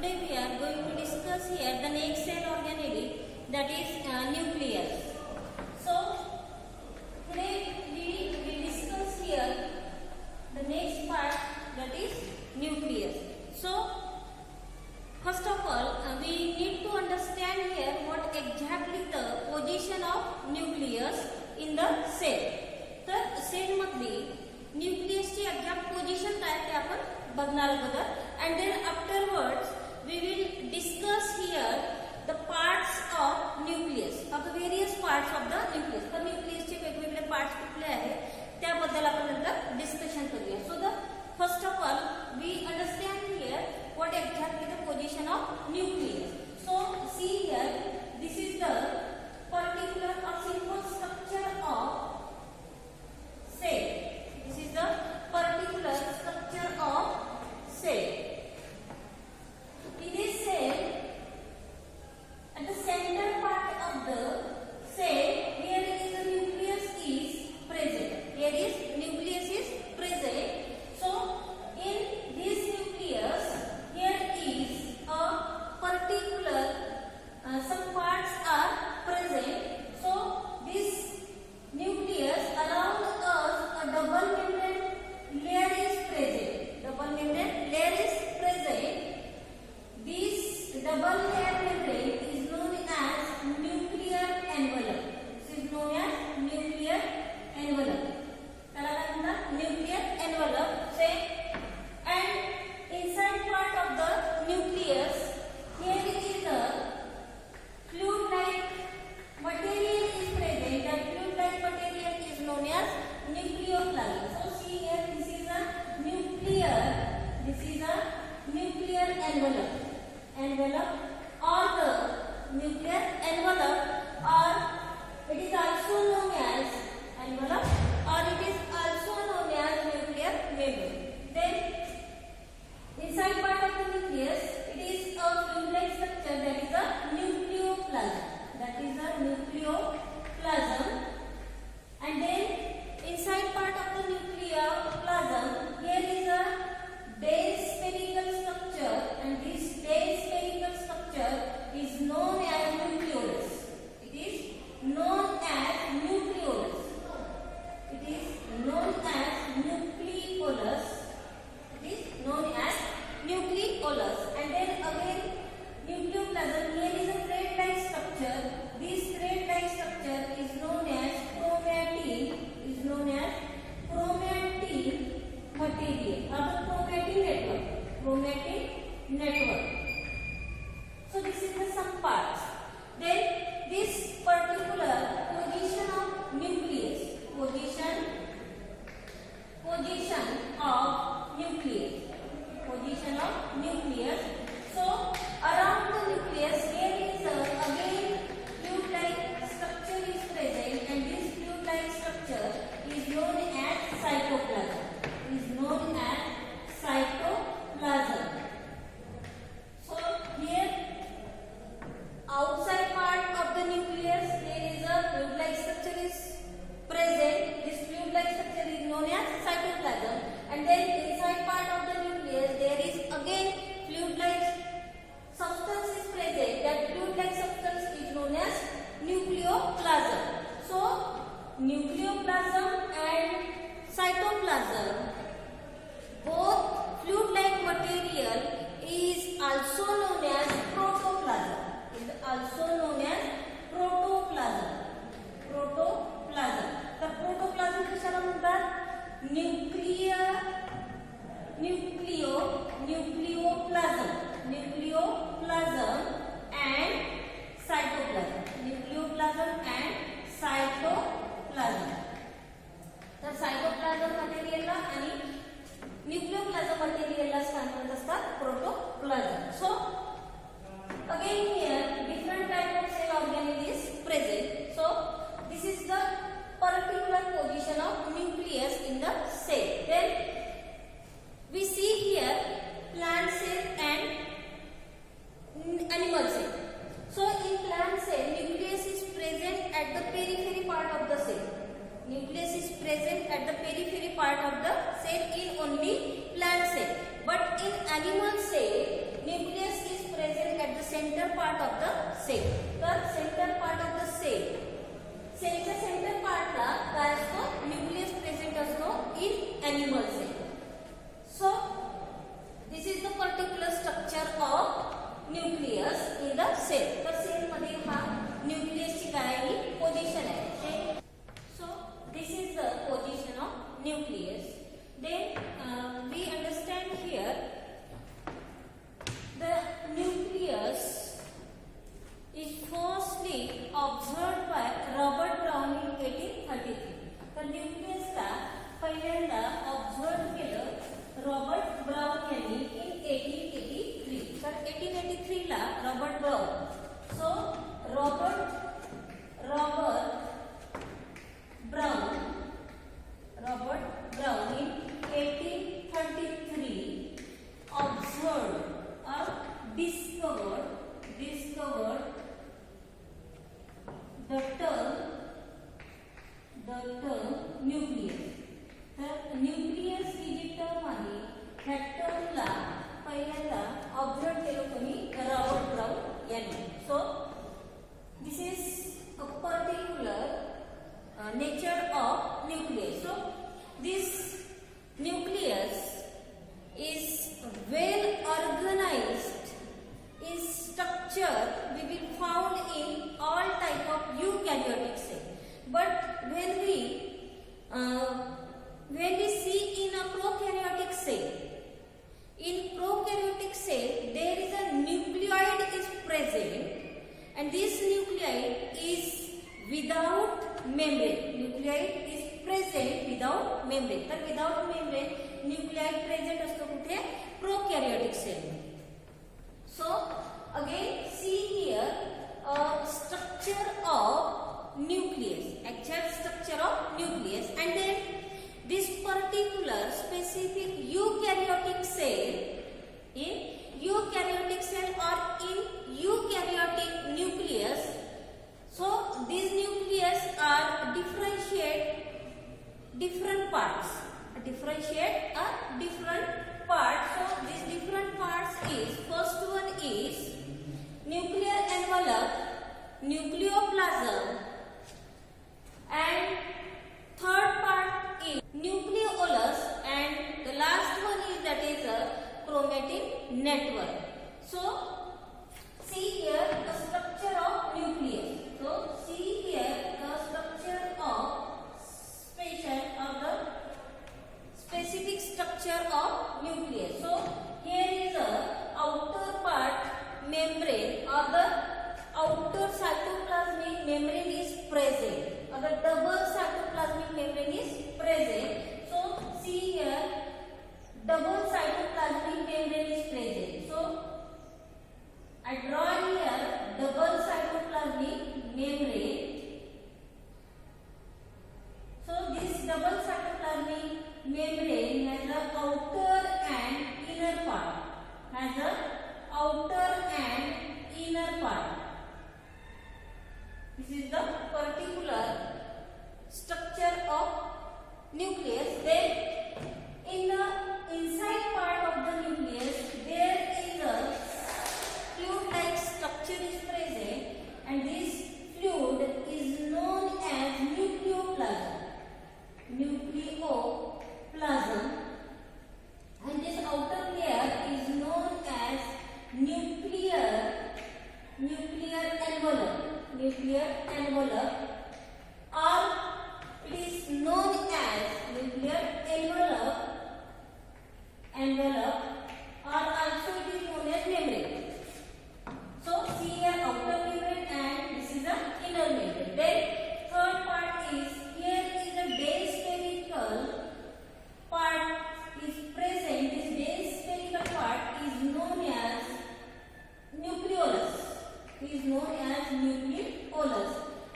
today we are going to discuss here the next cell organelle, that is nucleus. So today we will discuss here the next part, that is nucleus. So first of all we need to understand here what exactly the position of nucleus in the cell. तर cell मधली न्यूक्लियसची exact position काय ते आपण बघणार आहोत. And then afterwards we will discuss here the parts of nucleus, of the various parts of the nucleus. तर न्यूक्लियसचे वेगवेगळे पार्ट्स कुठले आहेत त्याबद्दल आपण नंतर डिस्कशन करूया. So the first of all we understand here what exactly the position of nucleus. So see here, this is the particular or simple structure of cell. This is the particular structure of cell. In this cell, at the center part of the cell, here is the nucleus is present. Here is nucleus is present. So, in this nucleus, here is a particular some parts are present. So, this nucleus around us a double membrane layer is present. Double membrane layer is present. This double layer membrane is known as nuclear envelope. This is known as nuclear envelope. Nuclear envelope. Say, and inside part of the nucleus, here is a fluid-like material is present. That fluid-like material is known as nucleoplasm. So see here, this is a nuclear. This is a nuclear envelope. Or the nuclear envelope, or it is also known as envelope, or it is also known as nuclear membrane. Then inside part of the nucleus, it is a fluid-like structure, that is a nucleoplasm. That is a nucleoplasm. And then inside part of the nucleoplasm, here is a dense spherical structure, and this dense spherical structure is known as nucleolus. It is known as nucleolus. It is known as nucleolus. It is known as nucleolus. And then again, nucleoplasm, here is a thread-like structure. This thread-like structure is known as chromatin. Is known as chromatin material, or the chromatin network. Chromatin network. So this is the some parts. Then this particular position of nucleus. Position of nucleus. Position of nucleus. So around the nucleus, here is again fluid-like structure is present, and this fluid-like structure is known as cytoplasm. Is known as cytoplasm. So here, outside part of the nucleus, there is a fluid-like structure is present. This fluid-like structure is known as cytoplasm. And then inside part of the nucleus, there is again fluid-like substance is present. That fluid-like substance is known as nucleoplasm. So nucleoplasm and cytoplasm, both fluid-like material, is also known as protoplasm. Is also known as protoplasm. Protoplasm. The protoplasm कशाला म्हणतात? nucleoplasm and cytoplasm. Nucleoplasm and cytoplasm. तर cytoplasm मटेरियलला आणि nucleoplasm मटेरियलला काय म्हणतात असतात? Protoplasm. So again here different type of cell organelle is present. So this is the particular position of nucleus in the cell. Then we see here plant cell and animal cell. So in plant cell, nucleus is present at the periphery part of the cell. Nucleus is present at the periphery part of the cell in only plant cell. But in animal cell, nucleus is centre part of the cell. तर centre part of the cell, सेलच्या centre पार्टला काय असतो, nucleus present असतो in animal cell. So this is the particular structure of nucleus in the cell. तर cell मध्ये हा न्यूक्लियसची काय आहे, पोझिशन आहे. So this is the position of nucleus. Then we understand here the nucleus is firstly observed by Robert Brown in 1833. तर न्यूक्लियसला पहिल्यांदा observe केलं रॉबर्ट ब्राउन यांनी इन 1883. तर 1883 ला Robert Brown. So Robert Brown in 1833 observed or discovered the term nucleus. तर nucleus ही जी term आहे त्या टर्मला पहिल्यांदा ऑब्झर्व केलं कोणी, रॉबर्ट ब्राउन यांनी. सो this is a particular nature of nucleus. So this nucleus is well organized in structure we will found in all type of eukaryotic cell. But when we see in a prokaryotic cell, in prokaryotic cell there is a nucleoid is present, and this nucleoid is without membrane. Nucleoid is present without membrane. तर without membrane nucleoid present असतो कुठे, prokaryotic cell. So again see here a structure of nucleus, actual structure of nucleus, and then this particular specific eukaryotic cell, in eukaryotic cell or in eukaryotic nucleus. So these nucleus are differentiate different parts. So these different parts is, first one is nuclear envelope, nucleoplasm, and third part is nucleolus, and the last one is that is a chromatin network. So see here the structure of nucleus. So see here the structure of specific structure of nucleus. So here is a outer part membrane, or the outer cytoplasmic membrane is present, or the double cytoplasmic membrane is present. So see here double cytoplasmic membrane is present. So I draw here double cytoplasmic membrane. So this double cytoplasmic membrane has a outer and inner part. This is the particular structure of nucleus. Then in the inside part of the nucleus there is a fluid-like structure is present, and this fluid is known as nucleoplasm. And this outer layer is known as nuclear envelope, or it is known as nuclear envelope, or also it is known as membrane. So see here outer membrane, and this is the inner membrane. Then third part is, here is the base spherical part is present. This base spherical part is known as nucleolus.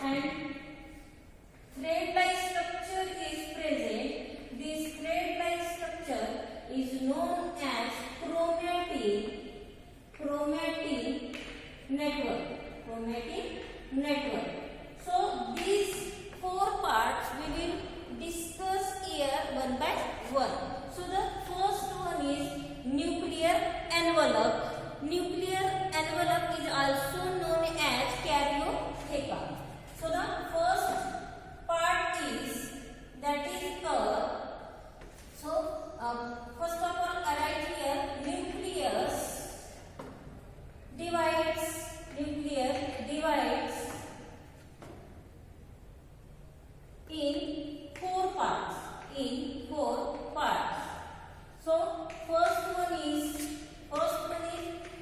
And thread-like structure is present. This thread-like structure is known as part. So the first part is that is first of all I write here nucleus divides in four parts. So first one is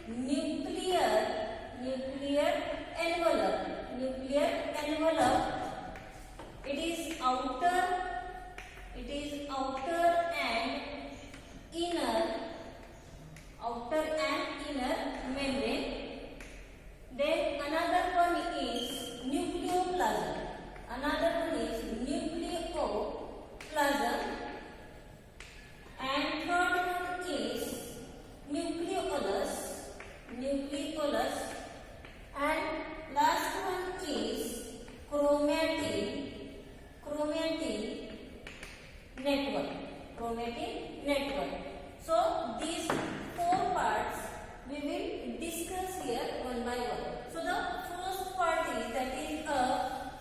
nuclear envelope. It is outer and inner membrane. Then another one is nucleoplasm. And third one is nucleolus. And last one is chromatin network. So these four parts we will discuss here one by one. So the first part is that is a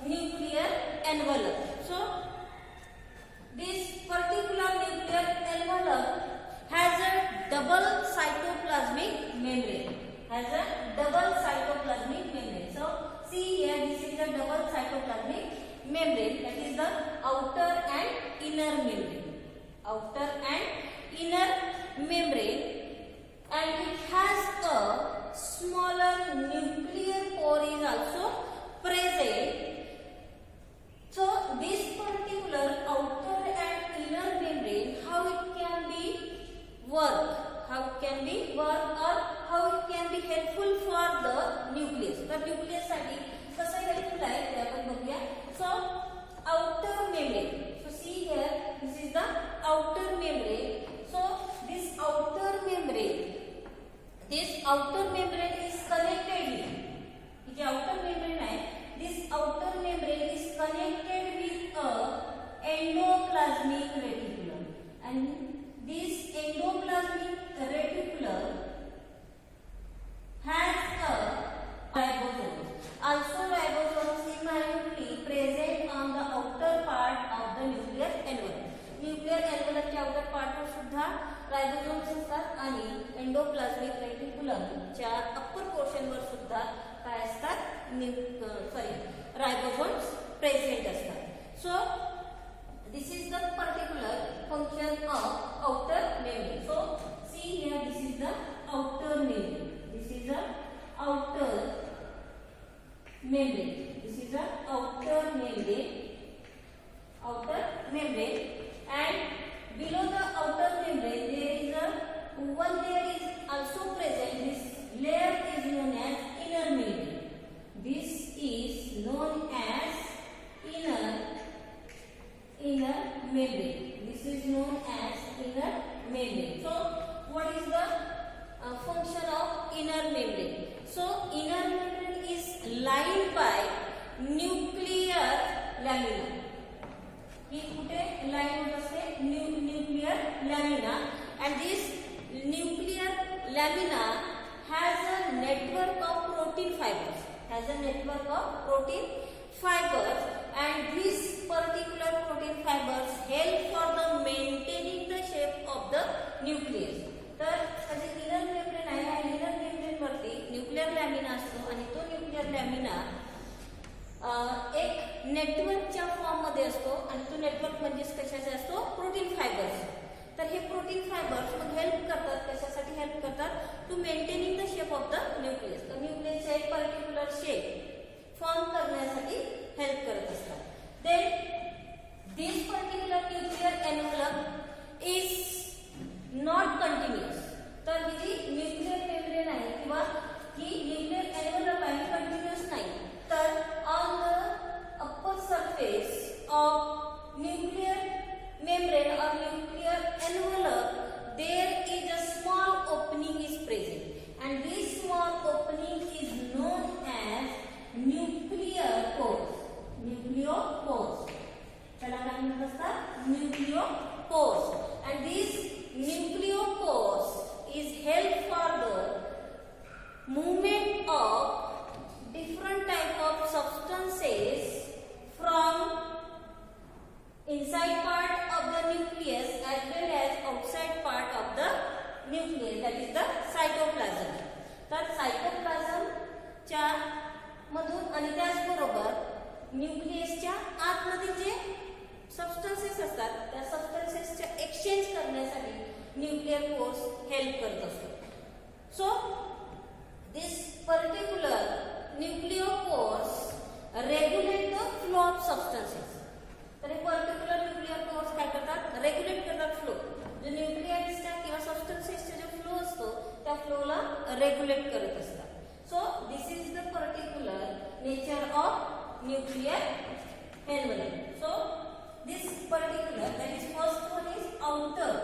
nuclear envelope. So this particular nuclear envelope has a double cytoplasmic membrane. So see here, this is the double cytoplasmic membrane, that is the outer and inner membrane. And it has a smaller nuclear pore is also present. So this particular outer and inner membrane, how it can be work or how it can be helpful for the nucleus. The nucleus साठी कसं helpful आहे ते आपण बघूया. So outer membrane. So see here, this is the outer membrane. So this outer membrane is connected with. J outer membrane आहे, this outer membrane is connected with a endoplasmic reticulum, and this endoplasmic reticulum has a ribosome. Also ribosomes is minutely present on the outer part of the nuclear envelope. Nuclear envelope च्या outer part वर सुद्धा ribosomes असतात आणि endoplasmic reticulum च्या upper portion वर सुद्धा काय असतात ribosomes present असतात. So this is the particular function of outer membrane. So see here, this is the outer membrane. And below the outer membrane there is also present. This layer is known as inner membrane. This is known as inner membrane. So what is the function of inner membrane? So inner membrane is lined by nuclear lamina. ही कुठे line होत असते? nuclear lamina, and this nuclear lamina has a network of protein fibers. And these particular protein fibers help for the maintaining the shape of the nucleus. तर असे inner membrane आहे, या inner membrane वरती nuclear lamina असतो आणि तो nuclear lamina एक नेटवर्कच्या फॉर्म मध्ये असतो आणि तो नेटवर्क म्हणजे कशाचा असतो? Protein fibres. तर हे प्रोटीन फायबर्स मग हेल्प करतात, कशासाठी हेल्प करतात? To maintaining the shape of the nucleus. तर न्यूक्लियसचा एक पर्टिक्युलर शेप फॉर्म करण्यासाठी हेल्प करत असतात. Then this particular nuclear envelope is not continuous. तर ही जी न्यूक्लियर मेम्ब्रेन आहे किंवा ही न्यूक्लियर एनव्हलप आहे कंटिन्युअस नाही. तर on the upper surface of nuclear membrane or nuclear envelope there is a small opening is present, and this small opening is known as nuclear pores. चला काय म्हणतात असतात? nucleopores. And these nucleopores is help for the movement of different type of substance न्यूक्लियसच्या आतमध्ये जे substances असतात त्या सबस्टन्सेसच्या exchange करण्यासाठी nuclear pores help करत असतो. So this particular nucleopores regulate the flow of substances. तर हे पर्टिक्युलर न्यूक्लियर पोर्स काय करतात, रेग्युलेट करतात फ्लो. जो न्यूक्लियसच्या किंवा सबस्टन्सेसचा जो फ्लो असतो त्या फ्लोला रेग्युलेट करत असतात. सो this is the particular nature of nuclear envelope. So this particular, that is first one is outer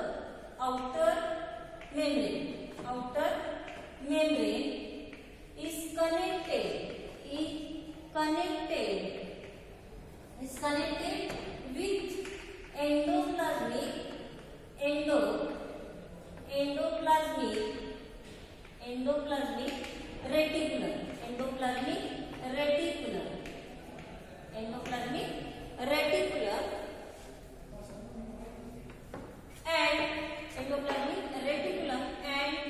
membrane is connected with endoplasmic reticulum and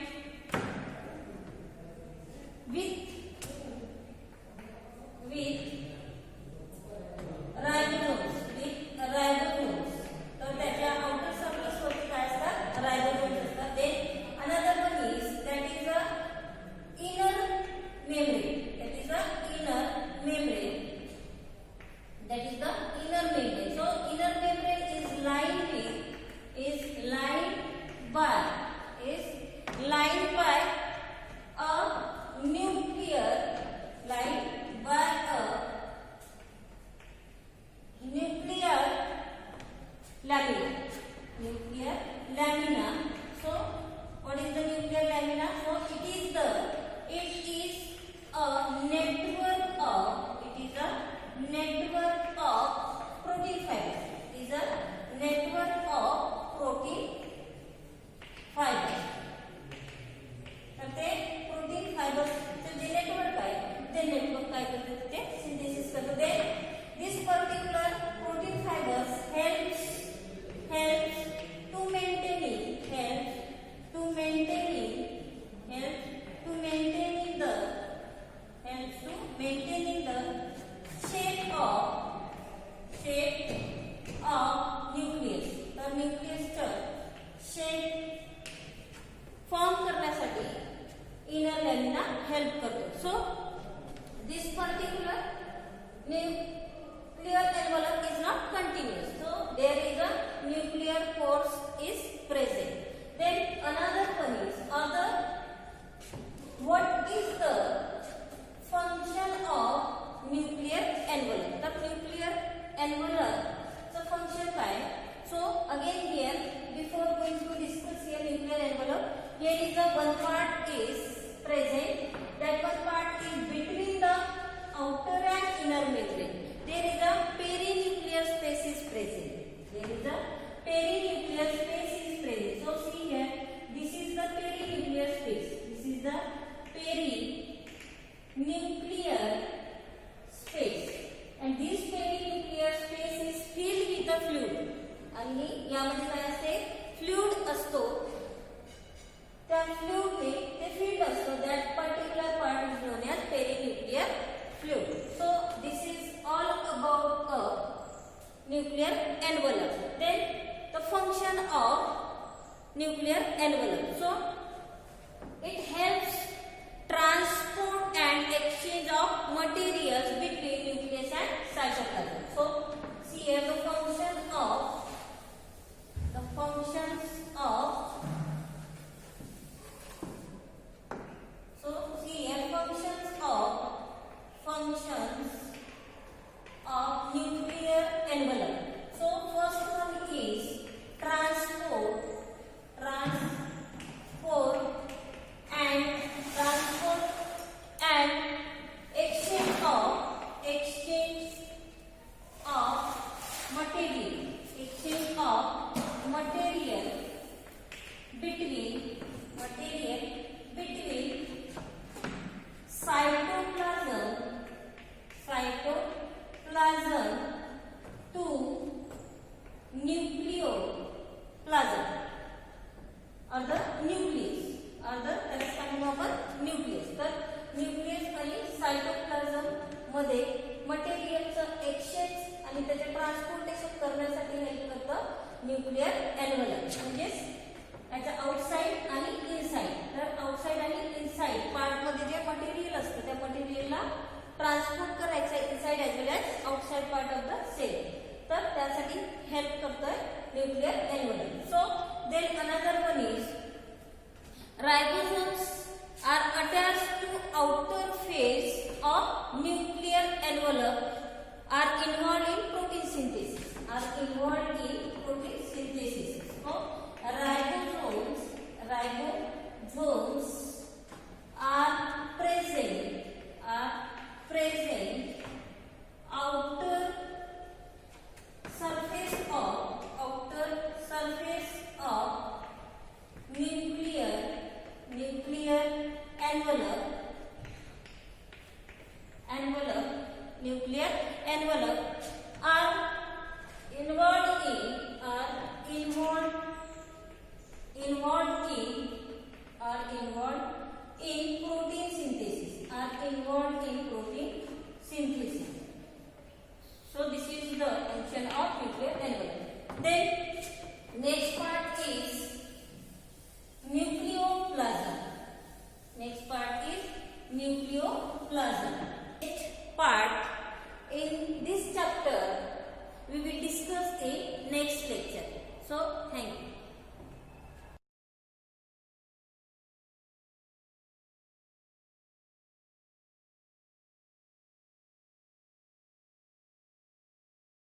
with ribosomes. तर त्याच्या आउटर सरफेस वरती काय असतात, रायबोसोम्स असतात. Then another one is that is a inner membrane. So inner membrane is lined by a nuclear lamina. So what is the nuclear lamina? So it is a network of protein fibers. तर ते protein फायबर्सचे जे network आहे ते network काय करतात, ते synthesis करतात. This particular protein fibres helps to maintaining the shape of nucleus. तर न्यूक्लियसचं shape form करण्यासाठी इनर लॅमिना हेल्प करतो. सो this particular nuclear envelope is not continuous. So there is a nuclear pores is present. Then another one is what is the function of nuclear envelope? The nuclear envelope so function काय? So again here before going to discuss here nuclear envelope, here is the one part is present. That one part is between the outer and inner membrane. There is a perinuclear space is present. So see here, this is the perinuclear space. And this perinuclear space is filled with the fluid. आणि यामध्ये काय असते, fluid असतो. त्या फ्लूइडने ते filled असतो. That particular part is known as perinuclear fluid. So this is all about a nuclear envelope. Then the function of nuclear envelope. So it helps transport and exchange of materials between nucleus and cytoplasm. So see here the functions of nuclear envelope. So first one is transport and exchange of material between cytoplasm to nucleoplasm or the nucleus or the corresponding of a nucleus. तर nucleus आणि cytoplasm मध्ये मटेरियलचं exchange आणि त्याचे transportation करण्यासाठी help करतं nuclear envelope. म्हणजेच याच्या outside आणि इनसाइड. तर आउटसाइड आणि इनसाइड पार्ट मध्ये जे मटेरियल असतं त्या मटेरियलला ट्रान्सपोर्ट करायचं inside as well as outside part of the cell. तर त्यासाठी हेल्प करतोय nuclear envelope. So then another one is ribosomes are attached to outer face of nuclear envelope are involved in protein synthesis. So ribosomes are present outer surface of nuclear envelope are involved in protein synthesis. So this is the function of nuclear envelope. Then next part is nucleoplasm. Next part in this chapter we will discuss in next lecture. So thank you.